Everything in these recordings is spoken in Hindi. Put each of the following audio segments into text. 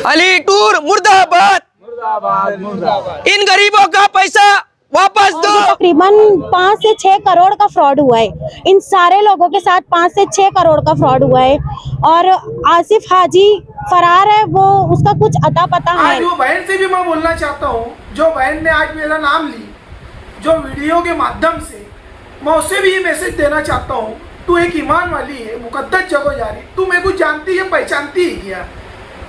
अली टूर मुर्दाबाद। इन गरीबों का पैसा वापस दो। तकरीबन 5 से 6 करोड़ का फ्रॉड हुआ है। इन सारे लोगों के साथ 5 से 6 करोड़ का फ्रॉड हुआ है और आसिफ हाजी फरार है, वो उसका कुछ अता पता है। आज वो बहन से भी मैं बोलना चाहता हूँ, जो बहन ने आज मेरा नाम ली, जो वीडियो के माध्यम से, मैं उससे भी ये मैसेज देना चाहता हूँ, तू एक ईमान वाली है, मुकद्दस जगह जा रही, तू मेरे को जानती है, पहचानती है क्या,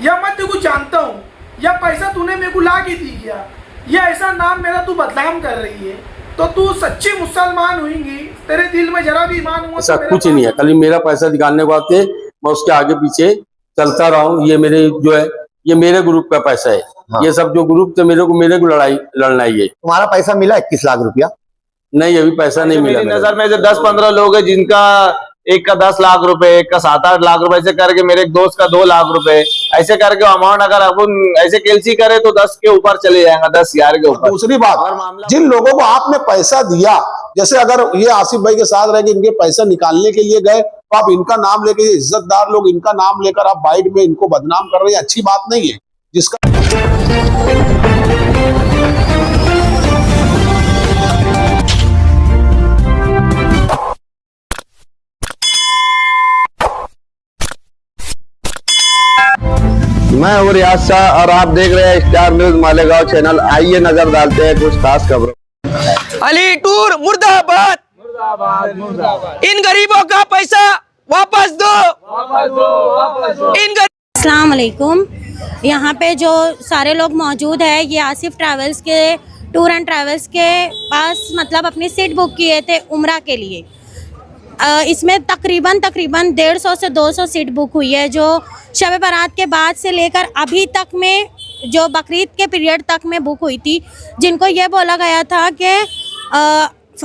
या मैं तेरे को जानता हूँ, या पैसा तूने मेरे को ला के दी क्या, या ऐसा नाम मेरा तू बदनाम कर रही है, तो तू सच्ची मुसलमान हुईगी, तेरे दिल में जरा भी ईमान हुआ? ऐसा कुछ नहीं है। कल मेरा पैसा निकालने के बाद मैं उसके आगे पीछे चलता रहा हूँ। ये मेरे जो है, ये मेरे ग्रुप का पैसा है। हाँ। ये सब जो ग्रुप थे मेरे को लड़ाई लड़ना ही है। तुम्हारा पैसा मिला 21 लाख रुपया? नहीं, अभी पैसा नहीं मिला। मेरी नजर में जो 10-15 लोग हैं, जिनका एक का 10 लाख रुपए, एक का 7-8 लाख रुपए, ऐसे करके मेरे एक दोस्त का 2 लाख रुपए, ऐसे करके अमाउंट अगर अपन ऐसे कैलसी करे तो 10 के ऊपर चले जाएगा, 10,000 के ऊपर। दूसरी बात, जिन लोगों को आपने पैसा दिया, जैसे अगर ये आसिफ भाई के साथ रह के इनके पैसा निकालने के लिए गए, तो आप इनका नाम लेके, इज्जतदार लोग, इनका नाम लेकर आप बाइट में इनको बदनाम कर रहे हैं, अच्छी बात नहीं है। जिसका मैं और रियाज शाह और आप देख रहे हैं स्टार न्यूज मालेगांव चैनल। आइए नजर डालते हैं कुछ खास खबरों। अली टूर मुर्दाबाद। इन गरीबों का पैसा वापस दो। अस्सलाम वालेकुम। यहाँ पे जो सारे लोग मौजूद है, ये आसिफ ट्रैवल्स के टूर एंड ट्रैवल्स के पास मतलब अपनी सीट बुक किए थे उम्रा के लिए। इसमें तकरीबन 150 से 200 सीट बुक हुई है, जो शब बारात के बाद से लेकर अभी तक में, जो बकरीद के पीरियड तक में बुक हुई थी, जिनको ये बोला गया था कि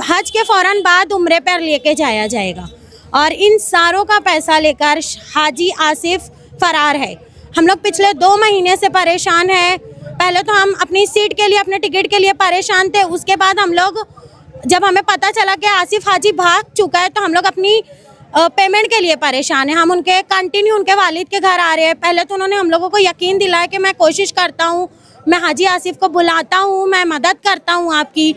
हज के फ़ौरन बाद उम्रे पर लेके जाया जाएगा, और इन सारों का पैसा लेकर हाजी आसिफ फरार है। हम लोग पिछले 2 महीने से परेशान हैं। पहले तो हम अपनी सीट के लिए, अपने टिकट के लिए परेशान थे। उसके बाद हम लोग, जब हमें पता चला कि आसिफ हाजी भाग चुका है, तो हम लोग अपनी पेमेंट के लिए परेशान हैं। हम उनके कंटिन्यू उनके वालिद के घर आ रहे हैं। पहले तो उन्होंने हम लोगों को यकीन दिलाया कि मैं कोशिश करता हूँ, मैं हाजी आसिफ को बुलाता हूँ, मैं मदद करता हूँ आपकी।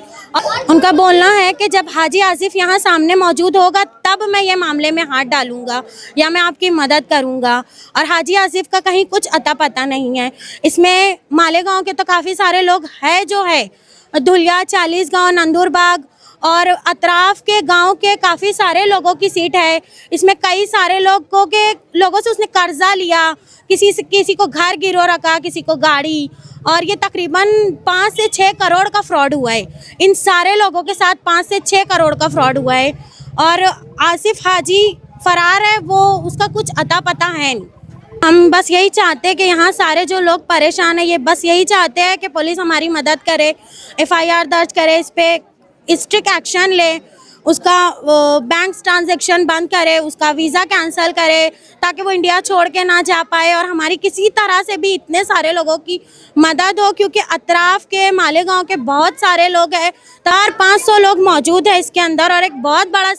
उनका बोलना है कि जब हाजी आसिफ यहाँ सामने मौजूद होगा तब मैं ये मामले में हाथ डालूंगा या मैं आपकी मदद करूँगा। और हाजी आसिफ का कहीं कुछ अता पता नहीं है। इसमें मालेगांव के तो काफ़ी सारे लोग हैं, जो है धुलिया, 40 गाँव, नंदूरबाग और अतराफ के गांव के काफ़ी सारे लोगों की सीट है। इसमें कई सारे लोगों से उसने कर्जा लिया, किसी को घर गिरो रखा, किसी को गाड़ी, और ये तकरीबन 5 से 6 करोड़ का फ्रॉड हुआ है। इन सारे लोगों के साथ 5 से 6 करोड़ का फ्रॉड हुआ है और आसिफ हाजी फरार है, वो उसका कुछ अता पता है नहीं। हम बस यही चाहते हैं कि यहाँ सारे जो लोग परेशान हैं, ये बस यही चाहते हैं कि पुलिस हमारी मदद करे, FIR दर्ज करे, इस पर स्ट्रिक्ट एक्शन ले, उसका बैंक ट्रांजैक्शन बंद करे, उसका वीज़ा कैंसिल करे, ताकि वो इंडिया छोड़ के ना जा पाए, और हमारी किसी तरह से भी इतने सारे लोगों की मदद हो, क्योंकि अतराफ के मालेगांव के बहुत सारे लोग हैं। 400-500 लोग मौजूद है इसके अंदर, और एक बहुत बड़ा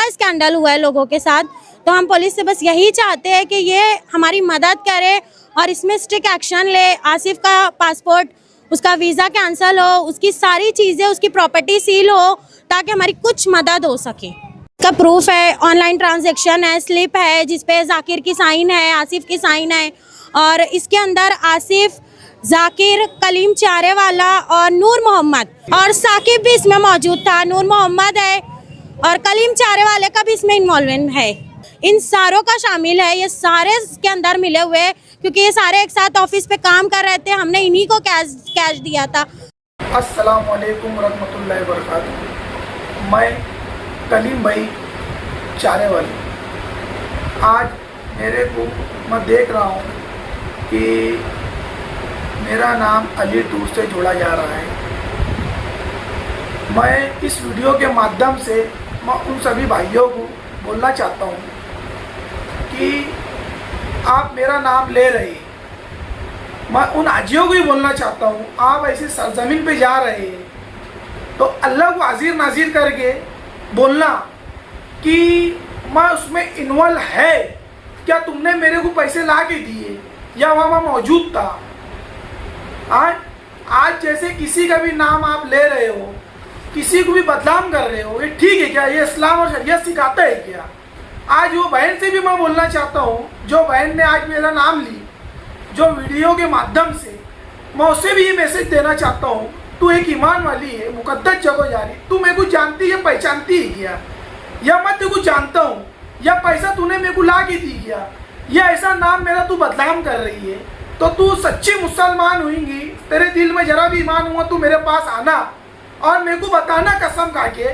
स्कैंडल हुआ है लोगों के साथ। तो हम पुलिस से बस यही चाहते हैं कि ये हमारी मदद करे और इसमें स्ट्रिक्ट एक्शन ले। आसिफ का पासपोर्ट, उसका वीज़ा कैंसिल हो, उसकी सारी चीज़ें, उसकी प्रॉपर्टी सील हो, ताकि हमारी कुछ मदद हो सके। इसका प्रूफ है, ऑनलाइन ट्रांजैक्शन है, स्लिप है जिसपे जाकिर की साइन है, आसिफ की साइन है, और इसके अंदर आसिफ, जाकिर, कलीम चारे वाला और नूर मोहम्मद और साकिब भी इसमें मौजूद था। नूर मोहम्मद है और कलीम चारे वाले का भी इसमें इन्वॉल्वमेंट है। इन सारों का शामिल है, ये सारे इसके अंदर मिले हुए हैं, क्योंकि ये सारे एक साथ ऑफिस पे काम कर रहे थे। हमने इन्हीं को कैश दिया था। अस्सलाम वालेकुम रहमतुल्लाहि व बरकातुहू। मैं कलीम भाई चारे वाली, आज मेरे को मैं देख रहा हूँ कि मेरा नाम अली टूर से जोड़ा जा रहा है। मैं इस वीडियो के माध्यम से मैं उन सभी भाइयों को बोलना चाहता हूँ कि आप मेरा नाम ले रहे हैं। मैं उन हाजियों को ही बोलना चाहता हूँ, आप ऐसी सरजमीन पे जा रहे हैं तो अल्लाह को हाजिर नाजिर करके बोलना कि मैं उसमें इन्वॉल्व है क्या, तुमने मेरे को पैसे ला के दिए या वहाँ मौजूद था। आज जैसे किसी का भी नाम आप ले रहे हो, किसी को भी बदनाम कर रहे हो, ये ठीक है क्या? ये इस्लाम और शरीयत सिखाता है क्या? आज वो बहन से भी मैं बोलना चाहता हूँ जो बहन ने आज मेरा नाम ली, जो वीडियो के माध्यम से, मैं उसे भी ये मैसेज देना चाहता हूँ, तू एक ईमान वाली है, मुकद्दस जगह जा रही, तू मेरे को जानती है, पहचानती है क्या? या मैं तेरे को जानता हूँ, या पैसा तूने मेरे को ला के दी क्या? या ऐसा नाम मेरा तू बदनाम कर रही है, तो तू सच्ची मुसलमान हुईगी, तेरे दिल में जरा भी ईमान हुआ, तू मेरे पास आना और मेरे को बताना कसम खा के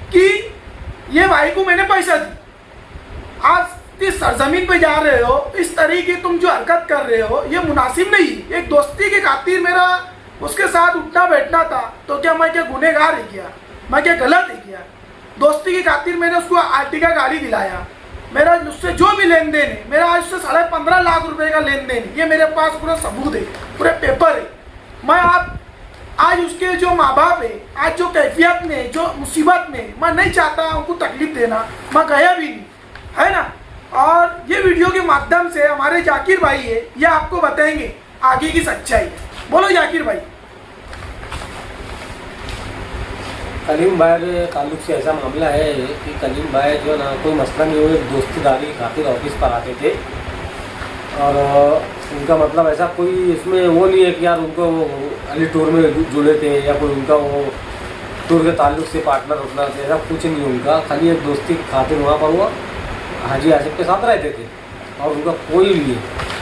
कि ये भाई को मैंने पैसा दी। आज इस सरजमीन पे जा रहे हो, इस तरीके तुम जो हरकत कर रहे हो, ये मुनासिब नहीं। एक दोस्ती के खातिर मेरा उसके साथ उठना बैठना था, तो क्या मैं क्या गुनहगार है क्या? मैं क्या गलत है क्या? दोस्ती की खातिर मैंने उसको आर्टिका गाड़ी दिलाया, मेरा उससे जो भी लेन देन है, मेरा आज से 15.5 लाख रुपए का लेन देन है, ये मेरे पास पूरा सबूत है, पूरे पेपर है। मैं आज उसके जो माँ बाप है, आज जो कैफियत में, जो मुसीबत में, मैं नहीं चाहता उनको तकलीफ देना, मैं गया भी नहीं, है ना। और ये वीडियो के माध्यम से हमारे जाकिर भाई है, ये आपको बताएंगे आगे की सच्चाई। बोलो जाकिर भाई। कलीम भाई के ताल्लुक से ऐसा मामला है कि कलीम भाई जो है ना, कोई मसला नहीं, वो एक दोस्तीदारी की खातिर ऑफिस पर आते थे, और उनका मतलब ऐसा कोई इसमें वो नहीं है कि यार उनको अली टूर में जुड़े थे या कोई उनका वो टूर के ताल्लुक से पार्टनर उतना थे, ऐसा कुछ नहीं उनका। खाली एक दोस्ती की खातिर वहाँ पर वो हाजी आसिफ के साथ रहते थे, और उनका कोई नहीं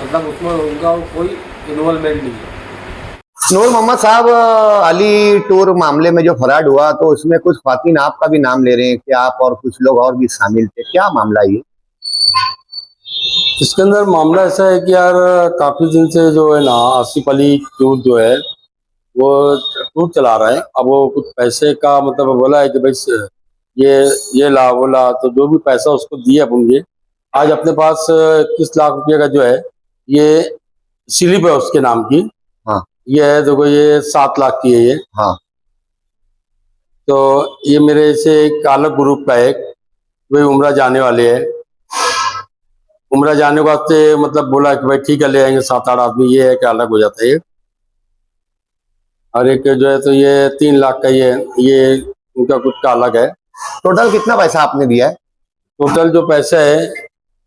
मतलब उसमें उनका कोई इन्वॉल्वमेंट नहीं है। नूर मोहम्मद साहब, अली टूर मामले में जो फराड हुआ, तो उसमें कुछ ख्वातीन आपका भी नाम ले रहे हैं कि आप और कुछ लोग और भी शामिल थे, क्या मामला ये? इसके अंदर मामला ऐसा है कि यार काफी दिन से जो है ना, आसिफ अली टूर जो है वो टूर चला रहा है। अब वो कुछ पैसे का मतलब बोला है कि भाई ये ला वो ला, तो जो भी पैसा उसको दिए अपन ये आज अपने पास 21 लाख रुपये का जो है ये स्लिप है उसके नाम की। हाँ, ये है देखो, ये 7 लाख की है ये। हाँ, तो ये मेरे से एक अलग ग्रुप का है, वही उम्रा जाने वाले है। उम्रा जाने के वास्ते मतलब बोला कि भाई ठीक है ले आएंगे 7-8 आदमी, ये है कि अलग हो जाता है। और एक जो है तो ये 3 लाख का ये उनका कुछ का अलग है। टोटल कितना पैसा आपने दिया है? टोटल जो पैसा है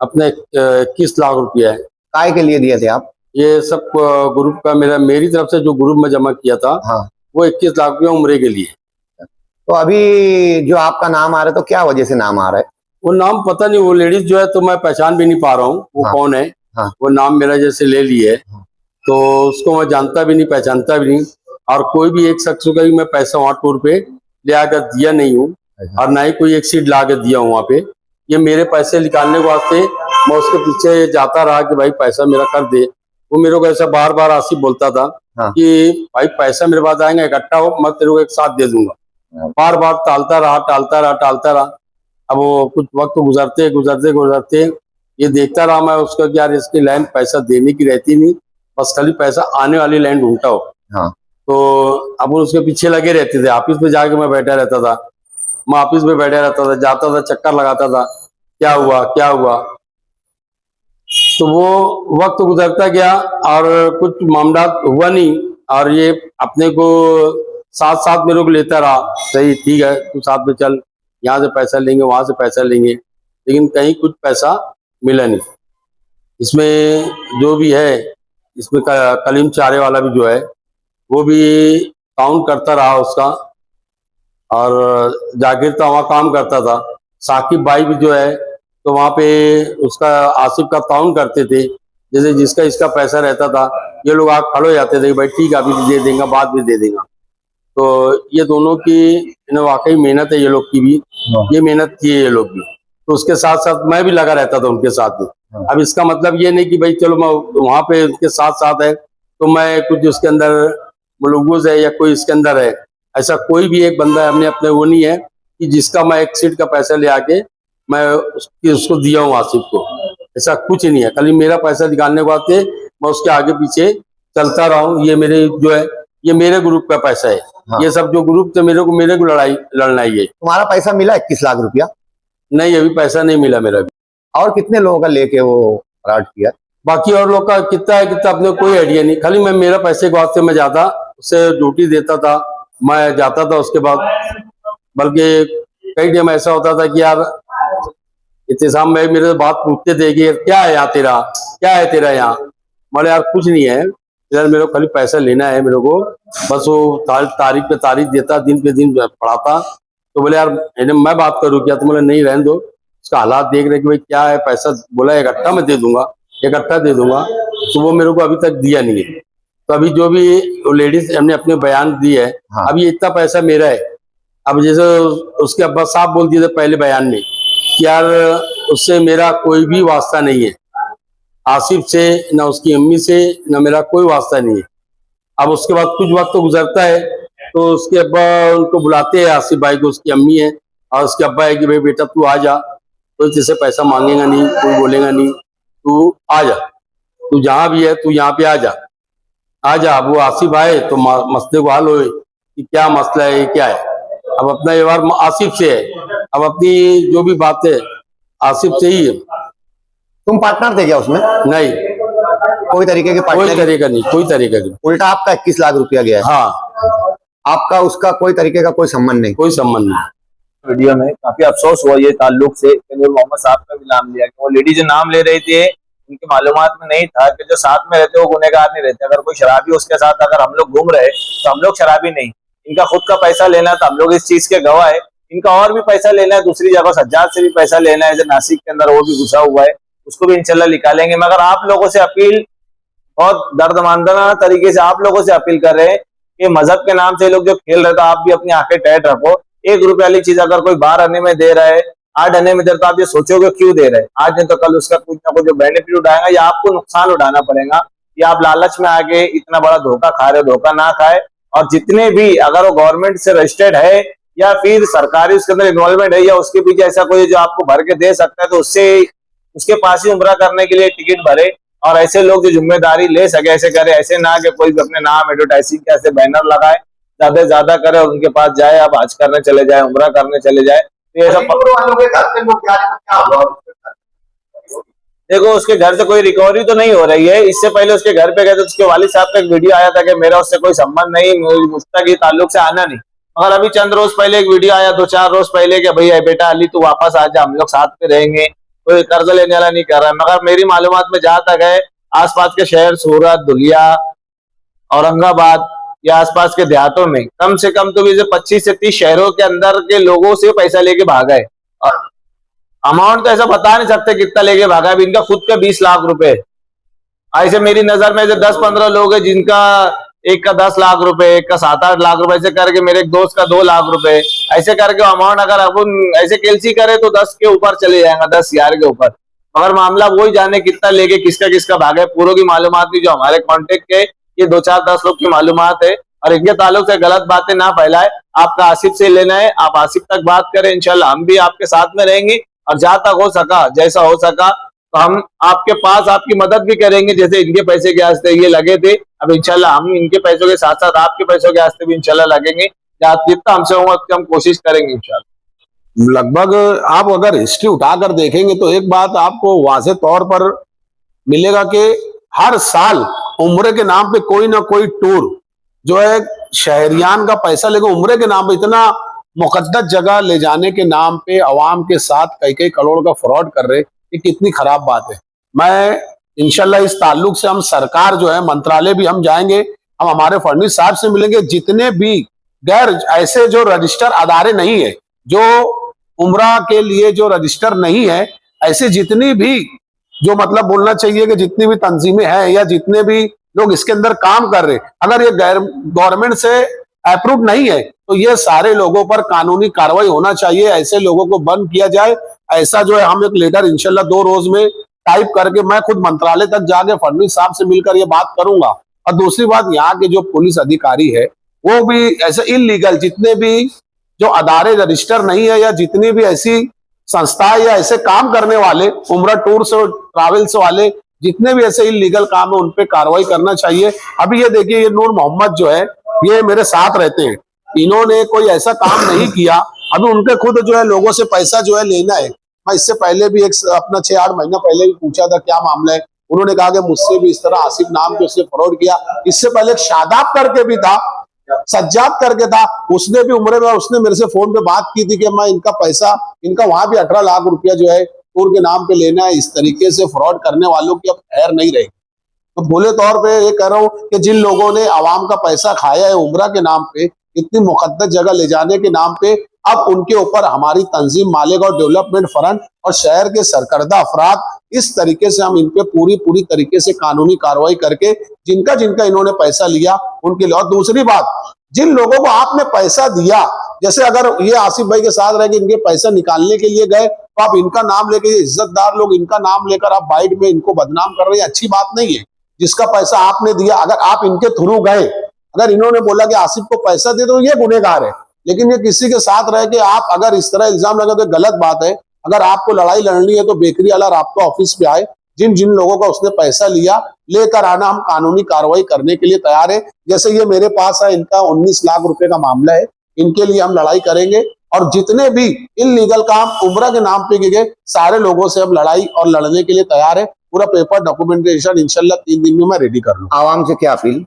अपने 21 लाख रुपया है। काय के लिए दिए थे आप? ये सब ग्रुप का मेरी तरफ से जो ग्रुप में जमा किया था, हाँ, वो 21 लाख रुपया उम्रे के लिए। तो अभी जो आपका नाम आ रहा है, तो क्या वजह से नाम आ रहा है? वो नाम पता नहीं, वो लेडीज जो है तो मैं पहचान भी नहीं पा रहा हूँ वो कौन है। हाँ, वो नाम मेरा जैसे ले लिए, तो उसको मैं जानता भी नहीं, पहचानता भी नहीं। और कोई भी एक शख्स का भी मैं पैसा वहाँ टूर पे ले आकर दिया नहीं हूँ, और ना ही कोई एक सीट ला के दिया हूँ वहाँ पे। ये मेरे पैसे निकालने के वास्ते मैं उसके पीछे जाता रहा कि भाई पैसा मेरा कर दे। वो मेरे को ऐसा बार बार आसिफ बोलता था कि भाई पैसा मेरे पास आएगा, इकट्ठा हो, मैं तेरे को एक साथ दे दूंगा। बार बार टालता रहा। अब वो कुछ वक्त गुजरते ये देखता रहा मैं उसका कि यार इसकी लाइन पैसा देने की रहती नहीं, बस खाली पैसा आने वाली लाइन ढूंढता हो। हाँ, तो अब वो उसके पीछे लगे रहते थे। ऑफिस पे जाके मैं बैठा रहता था, जाता था, चक्कर लगाता था, क्या हुआ। तो वो वक्त गुजरता गया और कुछ मामला हुआ नहीं, और ये अपने को साथ मेरे को लेता रहा, सही ठीक है तू साथ में चल, यहाँ से पैसा लेंगे वहां से पैसा लेंगे, लेकिन कहीं कुछ पैसा मिला नहीं। इसमें जो भी है, इसमें कलीम चारे वाला भी जो है वो भी काउंट करता रहा उसका, और जाकिर तो वहाँ काम करता था। साकिब भाई भी जो है तो वहाँ पे उसका आसिफ का ताउन करते थे, जैसे जिसका इसका पैसा रहता था ये लोग आग खड़े हो जाते थे, भाई ठीक है अभी दे देंगे, बाद में दे देगा। तो ये दोनों की वाकई मेहनत है, ये लोग की भी ये मेहनत की है ये लोग भी। तो उसके साथ साथ मैं भी लगा रहता था उनके साथ में। अब इसका मतलब ये नहीं कि भाई चलो मैं वहाँ पे उनके साथ है तो मैं कुछ उसके अंदर मुलव्वज़ है या कोई इसके अंदर है, ऐसा कोई भी एक बंदा हमने अपने वो नहीं है कि जिसका मैं एक सीट का पैसा ले आके मैं उसको दिया हूँ आसिफ को, ऐसा कुछ नहीं है। खाली मेरा पैसा निकालने के वास्ते मैं उसके आगे पीछे चलता रहा हूँ। ये मेरे जो है ये मेरे ग्रुप का पैसा है। हाँ। ये सब जो ग्रुप थे मेरे को लड़ना ही है। तुम्हारा पैसा मिला 21 लाख रुपया? नहीं, अभी पैसा नहीं मिला मेरा भी। और कितने लोगों का लेके वो फ्रॉड किया? बाकी और लोग का कितना है कितना अपने कोई आइडिया नहीं। खाली मैं मेरा पैसे के वास्ते मैं जाता, उससे ड्यूटी देता था, मैं जाता था। उसके बाद बल्कि कई टाइम ऐसा होता था कि यार इत्तेसाम भाई मेरे से बात पूछते थे कि क्या है यहाँ तेरा, क्या है तेरा यहाँ। बोले यार कुछ नहीं है यार, मेरे को खाली पैसा लेना है मेरे को, बस वो तारीख पे तारीख देता, दिन पे दिन पढ़ाता। तो बोले यार मैं बात करूँ क्या? तो बोले नहीं रहने दो, उसका हालात देख रहे कि भाई क्या है पैसा। बोला इकट्ठा मैं दे दूंगा, इकट्ठा दे दूंगा। तो वो मेरे को अभी तक दिया नहीं है। तो अभी जो भी लेडीज हमने अपने बयान दी है, हाँ। अब ये इतना पैसा मेरा है। अब जैसे उसके अब्बा साहब बोल दिए थे पहले बयान में कि यार उससे मेरा कोई भी वास्ता नहीं है, आसिफ से ना उसकी अम्मी से ना मेरा कोई वास्ता नहीं है। अब उसके बाद कुछ वक्त तो गुजरता है तो उसके अब्बा उनको बुलाते हैं, आसिफ भाई को, उसकी अम्मी है और उसके अब्बा है कि भाई बेटा तू आ जा, कोई तुझसे पैसा मांगेगा नहीं, कोई बोलेगा नहीं, तू आ जा, तू जहां भी है तू यहाँ पे आ जा, आ जा। अब वो आसिफ आए तो मसले को हल होए कि क्या मसला है, क्या है। अब अपना व्यवहार आसिफ से है, अब अपनी जो भी बात है आसिफ से ही है। तुम पार्टनर थे क्या उसमें? नहीं, कोई तरीके के कोई पार्टनर? तरीका नहीं, कोई तरीका नहीं। उल्टा आपका 21 लाख रुपया गया है। हाँ, आपका उसका कोई तरीके का कोई संबंध नहीं? कोई संबंध नहीं। वीडियो में काफी अफसोस हुआ ये ताल्लुक से कि नूर मोहम्मद साहब का भी नाम लिया। वो लेडी जो नाम ले रही थी उनकी मालूमात में नहीं था कि जो साथ में रहते वो गुनहगार नहीं रहते। अगर कोई शराबी उसके साथ अगर हम लोग घूम रहे तो हम लोग शराबी नहीं। इनका खुद का पैसा लेना था, हम लोग इस चीज के गवाह है। इनका और भी पैसा लेना है दूसरी जगह, सज्जाद से भी पैसा लेना है, जो नासिक के अंदर वो भी घुसा हुआ है, उसको भी इंशाल्लाह निकालेंगे। मगर आप लोगों से अपील, बहुत दर्दमंदाना तरीके से आप लोगों से अपील कर रहे हैं कि मजहब के नाम से लोग जो खेल रहे, तो आप भी अपनी आंखें टाइट रखो। 1 रुपए वाली चीज अगर कोई 12 आने में दे रहा है, 8 आने में दे रहा, तो आप ये सोचोगे क्यों दे रहे हैं। आज नहीं तो कल उसका कुछ ना कुछ जो बेनिफिट उठाएगा या आपको नुकसान उठाना पड़ेगा, या आप लालच में आके इतना बड़ा धोखा खा रहे हो। धोखा ना खाए, और जितने भी अगर वो गवर्नमेंट से रजिस्टर्ड है या फिर सरकारी उसके अंदर इन्वॉल्वमेंट है या उसके पीछे ऐसा कोई जो आपको भर के दे सकता है, तो उससे उसके पास ही उम्रा करने के लिए टिकट भरे। और ऐसे लोग जो जिम्मेदारी ले सके ऐसे करे, ऐसे ना कि कोई भी अपने नाम एडवर्टाइजिंग के ऐसे बैनर लगाए, ज्यादा से ज्यादा करे और उनके पास जाए, अब हज करने चले जाए, उम्रा करने चले जाए। तो ये सब देखो, उसके घर से कोई रिकवरी तो नहीं हो रही है। इससे पहले उसके घर पे गए तो उसके वालिद साहब का एक वीडियो आया था कि मेरा उससे कोई संबंध नहीं, मुफ्ता के ताल्लुक से आना नहीं। मगर अभी चंद रोज पहले एक वीडियो आया, 2-4 रोज पहले, कि भैया बेटा अली तू वापस आ जा, हम लोग साथ में रहेंगे, कोई कर्ज लेने वाला नहीं कर रहा है। मगर मेरी मालूमात में जहां तक है, आसपास के शहर सूरत, धुलिया, औरंगाबाद या आसपास के देहातों में कम से कम तो भी 25 से 30 शहरों के अंदर के लोगों से पैसा लेके भागा है। और अमाउंट तो ऐसा बता नहीं सकते कितना लेके भागा है। इनका खुद का 20 लाख रुपए। ऐसे मेरी नजर में जो 10-15 लोग हैं जिनका एक का 10 लाख रुपए, एक का 7-8 लाख रुपए, ऐसे करके मेरे एक दोस्त का 2 लाख रुपए, ऐसे करके अमाउंट अगर अपन ऐसे कैलसी करे तो 10 के ऊपर चले जाएगा, 10,000 के ऊपर। मगर मामला वही जाने कितना लेके किसका भागा, पूरों की मालूमात नहीं। जो हमारे कॉन्टेक्ट के ये 2-4-10 लोग की मालूमात है, और इनके ताल्लुक से गलत बातें ना फैलाए। आपका आसिफ से लेना है, आप आसिफ तक बात करें, इंशाल्लाह हम भी आपके साथ में रहेंगे। और जहां तक हो सका, जैसा हो सका, तो हम आपके पास आपकी मदद भी करेंगे। जैसे इनके पैसे के वास्ते ये लगे थे, अब इंशाल्लाह हम इनके पैसों के साथ साथ आपके पैसों के वास्ते भी इंशाल्लाह लगेंगे। जितना हमसे होगा उतना हम कोशिश करेंगे इंशाल्लाह। लगभग आप अगर हिस्ट्री उठाकर देखेंगे तो एक बात आपको वाज़े तौर पर मिलेगा कि हर साल उम्रे के नाम पे कोई ना कोई टूर जो है शहरियान का पैसा लेकर उम्रे के नाम पे, इतना मुकद्दस जगह ले जाने के नाम पे अवाम के साथ कई करोड़ का फ्रॉड कर रहे, ये कितनी खराब बात है। मैं इंशाल्लाह इस ताल्लुक से हम सरकार जो है मंत्रालय भी हम जाएंगे, हम हमारे फडणवीस साहब से मिलेंगे। जितने भी गैर ऐसे जो रजिस्टर अदारे नहीं है, जो उम्रा के लिए जो रजिस्टर नहीं है, ऐसे जितनी भी जो मतलब बोलना चाहिए कि जितनी भी तंजीमें हैं या जितने भी लोग इसके अंदर काम कर रहे, अगर ये गवर्नमेंट से अप्रूव नहीं है तो ये सारे लोगों पर कानूनी कार्रवाई होना चाहिए। ऐसे लोगों को बंद किया जाए। ऐसा जो है हम एक लेटर इंशाल्लाह 2 रोज में टाइप करके मैं खुद मंत्रालय तक जाके फडणवीस साहब से मिलकर ये बात करूंगा। और दूसरी बात, यहाँ के जो पुलिस अधिकारी है वो भी ऐसे इलीगल जितने भी जो अदारे रजिस्टर नहीं है या जितनी भी ऐसी संस्थाएं या ऐसे काम करने वाले उम्रा टूर्स और ट्रैवल्स वाले जितने भी ऐसे इलीगल काम है उन पे कार्रवाई करना चाहिए। अभी ये देखिए, ये नूर मोहम्मद जो है ये मेरे साथ रहते हैं, इन्होंने कोई ऐसा काम नहीं किया। अभी उनके खुद जो है लोगों से पैसा जो है लेना है। मैं इससे पहले भी एक अपना 6-8 महीना पहले भी पूछा था क्या मामला है, उन्होंने कहा कि मुझसे भी इस तरह आसिफ नाम के उसने फ्रॉड किया। इससे पहले एक शादाब करके भी था, सज्जाद करके था, उसने भी उम्र में, उसने मेरे से फोन पे बात की थी कि मैं इनका पैसा, इनका वहां भी 18 लाख रुपया जो है टूर के नाम पे लेना है। इस तरीके से फ्रॉड करने वालों की अब खैर नहीं रहेगी। तो भोले तौर पे ये कह रहा हूं कि जिन लोगों ने आवाम का पैसा खाया है उम्रा के नाम पे, इतनी मुकद्दस जगह ले जाने के नाम पे, अब उनके ऊपर हमारी तंजीम मालेगांव डेवलपमेंट फ्रंट और शहर के सरकर्दा अफराद, इस तरीके से हम इन पे पूरी तरीके से कानूनी कार्रवाई करके जिनका जिनका इन्होंने पैसा लिया उनके लिए। और दूसरी बात, जिन लोगों को आपने पैसा दिया, जैसे अगर ये आसिफ भाई के साथ रह के इनके पैसा निकालने के लिए गए तो आप इनका नाम लेके, इज्जतदार लोग इनका नाम लेकर आप बाइट में इनको बदनाम कर रहे हैं, अच्छी बात नहीं है। जिसका पैसा आपने दिया, अगर आप इनके थ्रू गए, अगर इन्होंने बोला कि आसिफ को पैसा दे तो ये गुनहगार है, लेकिन ये किसी के साथ रह के आप अगर इस तरह इल्जाम लगा तो गलत बात है। अगर आपको लड़ाई लड़नी है तो बेकरी वाला आपको ऑफिस पे आए, जिन जिन लोगों का उसने पैसा लिया लेकर आना, हम कानूनी कार्रवाई करने के लिए तैयार है। जैसे ये मेरे पास है, इनका 19 लाख रुपए का मामला है, इनके लिए हम लड़ाई करेंगे और जितने भी इनलीगल काम उम्रा के नाम पे किए गए सारे लोगों से हम लड़ाई और लड़ने के लिए तैयार है। पूरा पेपर डॉक्यूमेंटेशन इंशाल्लाह 3 दिन में मैं रेडी कर लूँ। आवाम से क्या अपील?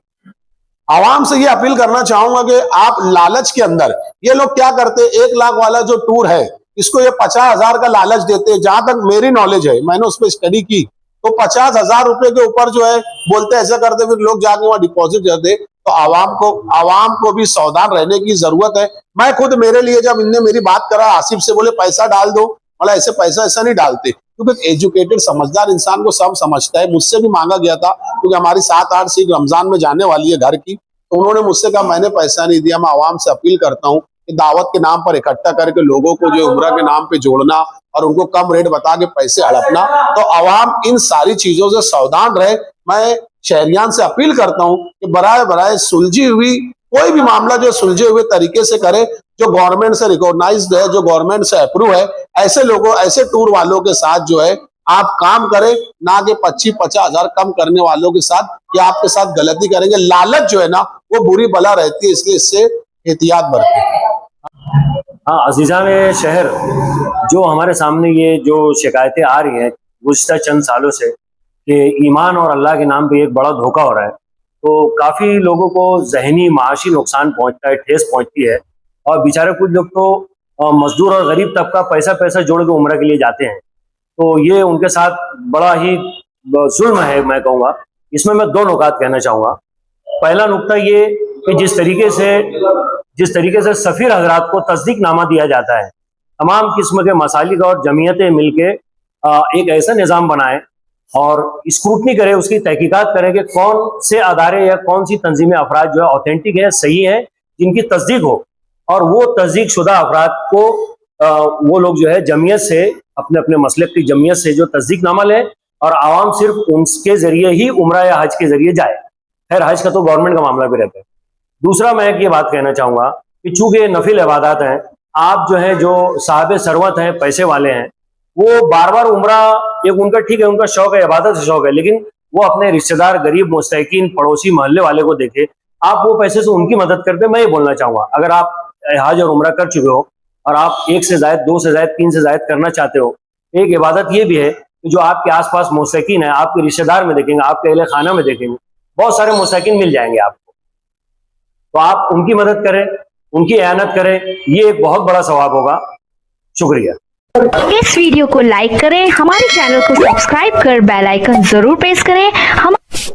आवाम से ये अपील करना चाहूंगा कि आप लालच के अंदर, ये लोग क्या करते हैं, 1 लाख वाला जो टूर है इसको ये 50,000 का लालच देते हैं। जहां तक मेरी नॉलेज है, मैंने उस पर स्टडी की, तो 50,000 रुपए के ऊपर जो है बोलते ऐसा करते, फिर लोग जाके वहां डिपॉजिट करते। तो आवाम को भी सावधान रहने की जरूरत है। मैं खुद, मेरे लिए जब इनने मेरी बात करा, आसिफ से बोले पैसा डाल दो, मतलब ऐसे पैसा ऐसा नहीं डालते, क्योंकि एजुकेटेड समझदार इंसान को सब समझता है। मुझसे भी मांगा गया था क्योंकि हमारी 7-8 सीट रमजान में जाने वाली है घर की, तो उन्होंने मुझसे कहा मैंने पैसा नहीं दिया। मैं आवाम से अपील करता हूँ कि दावत के नाम पर इकट्ठा करके लोगों को जो उम्रा के नाम पे जोड़ना और उनको कम रेट बता के पैसे हड़पना, तो आवाम इन सारी चीजों से सावधान रहे। मैं शहरियान से अपील करता हूँ कि बराए सुलझी हुई कोई भी मामला जो सुलझे हुए तरीके से करे, जो गवर्नमेंट से रिकॉग्नाइज्ड है, जो गवर्नमेंट से अप्रूव है, ऐसे लोगों, ऐसे टूर वालों के साथ जो है आप काम करें, ना कि 25-50 हजार कम करने वालों के साथ, कि आपके साथ गलती करेंगे। लालच जो है ना वो बुरी बला रहती है, इसलिए इससे एहतियात बरतें। हाँ, अजीज़ान शहर, जो हमारे सामने ये जो शिकायतें आ रही हैं गुज़िश्ता चंद सालों से कि ईमान और अल्लाह के नाम पे एक बड़ा धोखा हो रहा है, तो काफ़ी लोगों को ज़हनी माशी नुकसान पहुंचता है, ठेस पहुंचती है। और बेचारे कुछ लोग तो मजदूर और गरीब तबका पैसा जोड़ के उम्रा के लिए जाते हैं, तो ये उनके साथ बड़ा ही जुल्म है, मैं कहूँगा। इसमें मैं 2 नुकात कहना चाहूँगा। पहला नुकता ये कि जिस तरीके से सफ़ीर हजरात को तस्दीकनामा दिया जाता है, तमाम किस्म के मसालिक और जमीयतें मिलके एक ऐसा निज़ाम बनाएं और स्क्रूटनी करें, उसकी तहकीकात करें कि कौन से अदारे या कौन सी तंजीमें अफराद जो है ऑथेंटिक है, सही है, जिनकी तस्दीक हो, और वो तस्दीक शुदा अफराद को वो लोग जो है जमीयत से, अपने अपने मसलक की जमीयत से जो तस्दीकनामा लें और आवाम सिर्फ उनके जरिए ही उम्रा या हज के जरिए जाए। खैर, हज का तो गवर्नमेंट का मामला भी रहता है। दूसरा, मैं एक ये बात कहना चाहूँगा कि चूंकि नफिल इबादत हैं, आप जो है जो साहिब सरवत हैं, पैसे वाले हैं, वो बार बार उम्रा, एक उनका ठीक है, उनका शौक है, इबादत से शौक है, लेकिन वो अपने रिश्तेदार, गरीब, मुस्तहिकीन, पड़ोसी, मोहल्ले वाले को देखे, आप वो पैसे से उनकी मदद करते। मैं ये बोलना चाहूँगा, अगर आप हज और उम्रा कर चुके हो और आप 1 से ज़ायद, 2 से ज़ायद, 3 से ज़ायद करना चाहते हो, एक इबादत ये भी है कि जो आपके आसपास मुस्तहिकीन है, आपके रिश्तेदार में देखेंगे, आपके अहले खाना में देखेंगे, बहुत सारे मुस्तहिकीन मिल जाएंगे आपको, तो आप उनकी मदद करें, उनकी एयानत करें, ये एक बहुत बड़ा सवाब होगा। शुक्रिया। इस वीडियो को लाइक करें, हमारे चैनल को सब्सक्राइब कर बेल आइकन जरूर प्रेस करें। हम